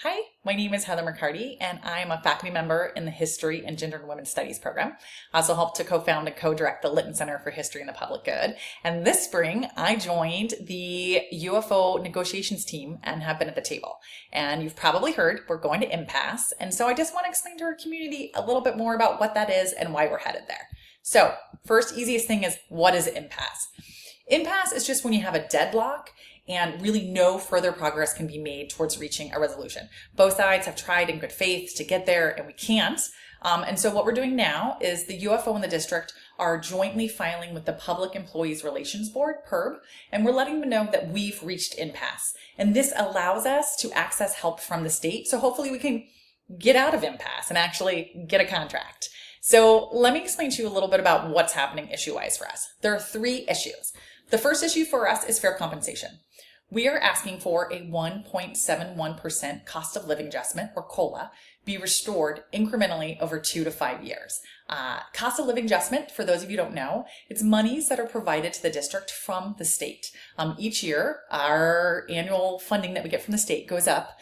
Hi, my name is Heather McCarty, and I am a faculty member in the History and Gender and Women's Studies program. I also helped to co-found and co-direct the Lytton Center for History and the Public Good. And this spring, I joined the UFO negotiations team and have been at the table. And you've probably heard we're going to Impasse. And so I just want to explain to our community a little bit more about what that is and why we're headed there. So first, easiest thing is, what is Impasse? Impasse is just when you have a deadlock and really no further progress can be made towards reaching a resolution. Both sides have tried in good faith to get there and we can't. And so what we're doing now is the UFO and the district are jointly filing with the Public Employees Relations Board, PERB, and we're letting them know that we've reached impasse. And this allows us to access help from the state. So hopefully we can get out of impasse and actually get a contract. So let me explain to you a little bit about what's happening issue-wise for us. There are 3 issues. The first issue for us is fair compensation. We are asking for a 1.71% cost of living adjustment, or COLA, be restored incrementally over 2 to 5 years. Cost of living adjustment, for those of you who don't know, it's monies that are provided to the district from the state. Each year, our annual funding that we get from the state goes up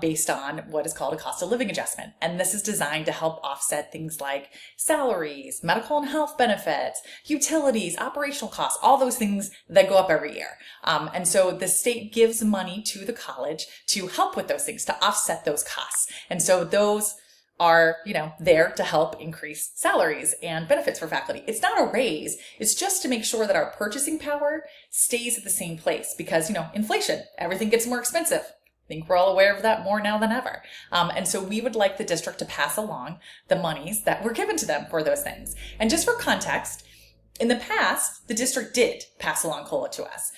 based on what is called a cost of living adjustment. And this is designed to help offset things like salaries, medical and health benefits, utilities, operational costs, all those things that go up every year. And so the state gives money to the college to help with those things, to offset those costs. And so those are, there to help increase salaries and benefits for faculty. It's not a raise. It's just to make sure that our purchasing power stays at the same place because, inflation, everything gets more expensive. I think we're all aware of that more now than ever. And so we would like the district to pass along the monies that were given to them for those things. And just for context, in the past, the district did pass along COLA to us.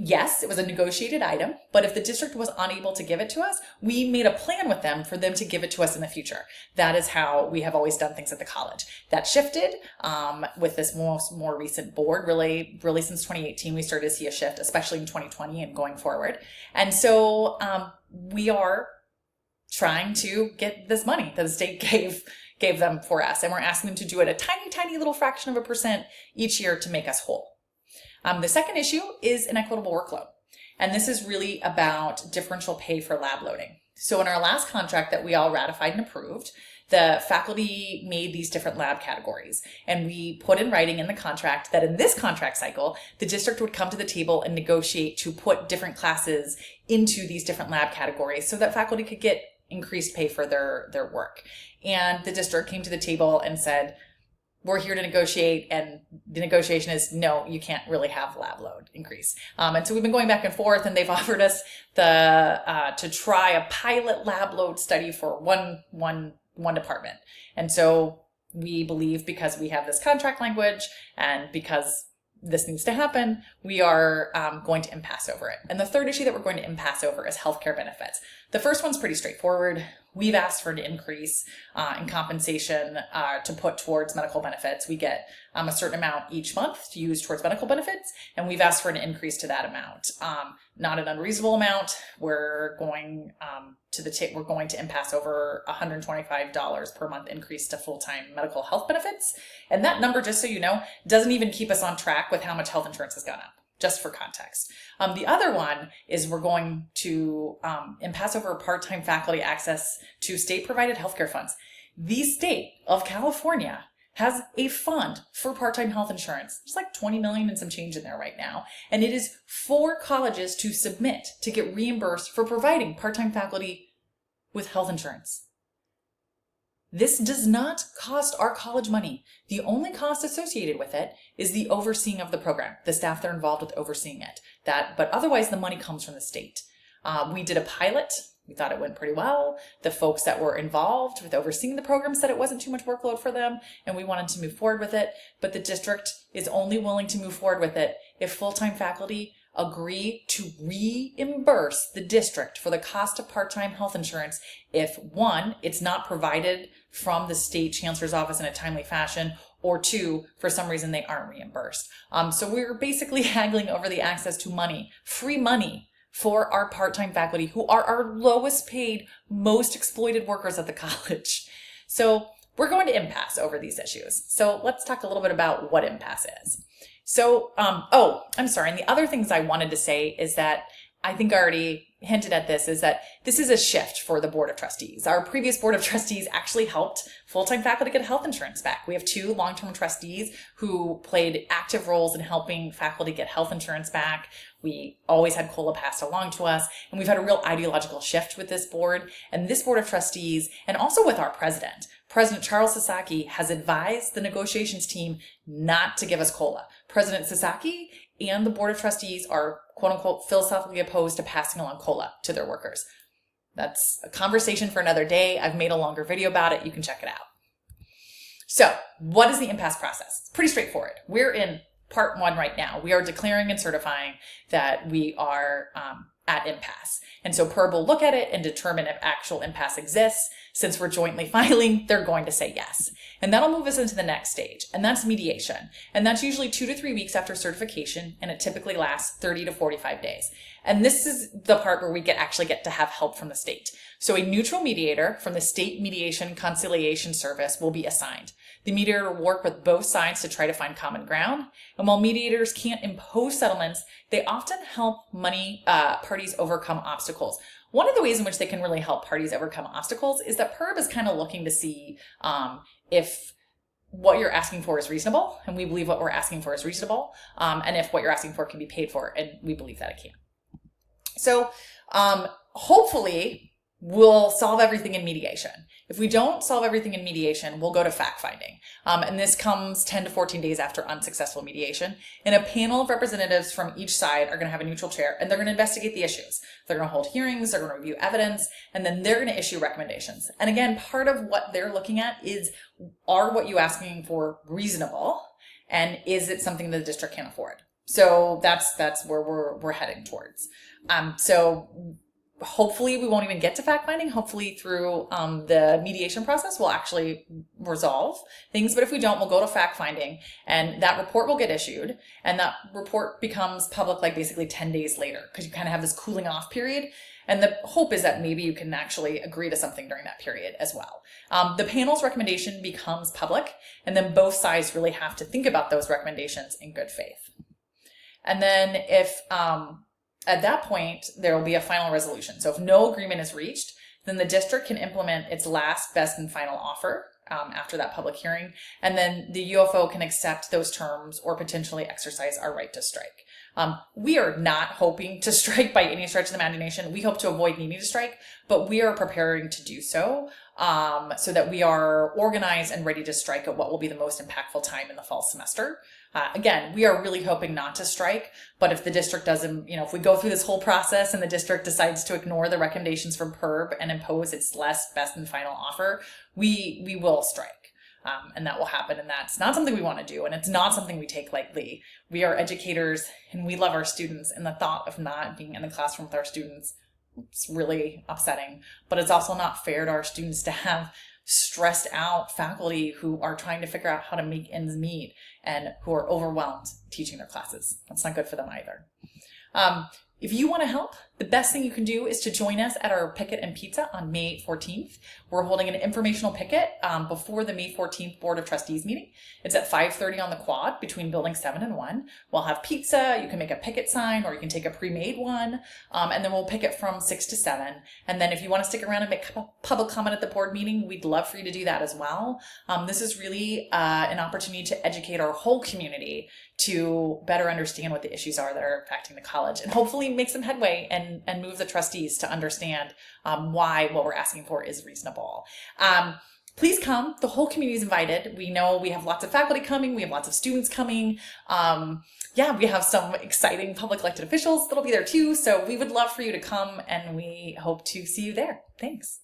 Yes, it was a negotiated item, but if the district was unable to give it to us, we made a plan with them for them to give it to us in the future. That is how we have always done things at the college. That shifted with this more recent board. Really since 2018, we started to see a shift, especially in 2020 and going forward. And so we are trying to get this money that the state gave them for us. And we're asking them to do it a tiny, tiny little fraction of a percent each year to make us whole. The second issue is inequitable workload. And this is really about differential pay for lab loading. So in our last contract that we all ratified and approved, the faculty made these different lab categories. And we put in writing in the contract that in this contract cycle, the district would come to the table and negotiate to put different classes into these different lab categories so that faculty could get increased pay for their work. And the district came to the table and said, we're here to negotiate, and the negotiation is, no, you can't really have lab load increase. And so we've been going back and forth, and they've offered us to try a pilot lab load study for one department. And so we believe, because we have this contract language and because this needs to happen, we are going to impasse over it. And the third issue that we're going to impasse over is healthcare benefits. The first one's pretty straightforward. We've asked for an increase in compensation to put towards medical benefits. We get a certain amount each month to use towards medical benefits, and we've asked for an increase to that amount. Not an unreasonable amount. We're going we're going to impasse over $125 per month increase to full-time medical health benefits. And that number, just so you know, doesn't even keep us on track with how much health insurance has gone up, just for context. The other one is we're going to impasse over part-time faculty access to state-provided healthcare funds. The state of California has a fund for part-time health insurance. There's like 20 million and some change in there right now. And it is for colleges to submit to get reimbursed for providing part-time faculty with health insurance. This does not cost our college money. The only cost associated with it is the overseeing of the program, the staff that are involved with overseeing it. But otherwise, the money comes from the state. We did a pilot. We thought it went pretty well. The folks that were involved with overseeing the program said it wasn't too much workload for them, and we wanted to move forward with it. But the district is only willing to move forward with it if full-time faculty agree to reimburse the district for the cost of part-time health insurance if, 1, it's not provided from the state chancellor's office in a timely fashion, or 2, for some reason they aren't reimbursed. So we're basically haggling over the access to money, free money, for our part-time faculty who are our lowest paid, most exploited workers at the college. So we're going to impasse over these issues. So let's talk a little bit about what impasse is. So, I'm sorry. And the other things I wanted to say is that I think I already hinted at this, is that this is a shift for the Board of Trustees. Our previous Board of Trustees actually helped full-time faculty get health insurance back. We have 2 long-term trustees who played active roles in helping faculty get health insurance back. We always had COLA passed along to us, and we've had a real ideological shift with this board and this Board of Trustees, and also with our president. President Charles Sasaki has advised the negotiations team not to give us COLA. President Sasaki and the Board of Trustees are, quote unquote, philosophically opposed to passing along COLA to their workers. That's a conversation for another day. I've made a longer video about it. You can check it out. So what is the impasse process? It's pretty straightforward. We're in part 1 right now. We are declaring and certifying that we are at impasse. And so PERB will look at it and determine if actual impasse exists. Since we're jointly filing, they're going to say yes. And that'll move us into the next stage, and that's mediation. And that's usually 2 to 3 weeks after certification, and it typically lasts 30 to 45 days. And this is the part where we actually get to have help from the state. So a neutral mediator from the State Mediation Conciliation Service will be assigned. The mediator will work with both sides to try to find common ground. And while mediators can't impose settlements, they often help parties overcome obstacles. One of the ways in which they can really help parties overcome obstacles is that PERB is kind of looking to see if what you're asking for is reasonable, and we believe what we're asking for is reasonable, and if what you're asking for can be paid for, and we believe that it can. So hopefully we'll solve everything in mediation. If we don't solve everything in mediation, we'll go to fact-finding. And this comes 10 to 14 days after unsuccessful mediation. And a panel of representatives from each side are going to have a neutral chair, and they're going to investigate the issues. They're going to hold hearings, they're going to review evidence, and then they're going to issue recommendations. And again, part of what they're looking at is, are what you're asking for reasonable? And is it something that the district can afford? So that's where we're heading towards. So hopefully we won't even get to fact finding. Hopefully through the mediation process, we'll actually resolve things. But if we don't, we'll go to fact finding, and that report will get issued, and that report becomes public like basically 10 days later, because you kind of have this cooling off period. And the hope is that maybe you can actually agree to something during that period as well. The panel's recommendation becomes public, and then both sides really have to think about those recommendations in good faith. And then if at that point, there will be a final resolution. So if no agreement is reached, then the district can implement its last, best, and final offer after that public hearing. And then the UFO can accept those terms or potentially exercise our right to strike. We are not hoping to strike by any stretch of the imagination. We hope to avoid needing to strike, but we are preparing to do so, so that we are organized and ready to strike at what will be the most impactful time in the fall semester. Again, we are really hoping not to strike, but if the district doesn't, if we go through this whole process and the district decides to ignore the recommendations from PERB and impose its last, best, and final offer, we will strike. And that will happen, and that's not something we want to do, and it's not something we take lightly. We are educators, and we love our students, and the thought of not being in the classroom with our students, it's really upsetting, but it's also not fair to our students to have stressed out faculty who are trying to figure out how to make ends meet and who are overwhelmed teaching their classes. That's not good for them either. If you want to help, the best thing you can do is to join us at our Picket and Pizza on May 14th. We're holding an informational picket before the May 14th Board of Trustees meeting. It's at 5:30 on the quad between building 7 and 1. We'll have pizza, you can make a picket sign, or you can take a pre-made one, and then we'll picket from 6 to 7. And then if you want to stick around and make public comment at the board meeting, we'd love for you to do that as well. This is really an opportunity to educate our whole community to better understand what the issues are that are impacting the college, and hopefully make some headway and move the trustees to understand why what we're asking for is reasonable. Please come. The whole community is invited. We know we have lots of faculty coming. We have lots of students coming. We have some exciting public elected officials that'll be there too. So we would love for you to come, and we hope to see you there. Thanks.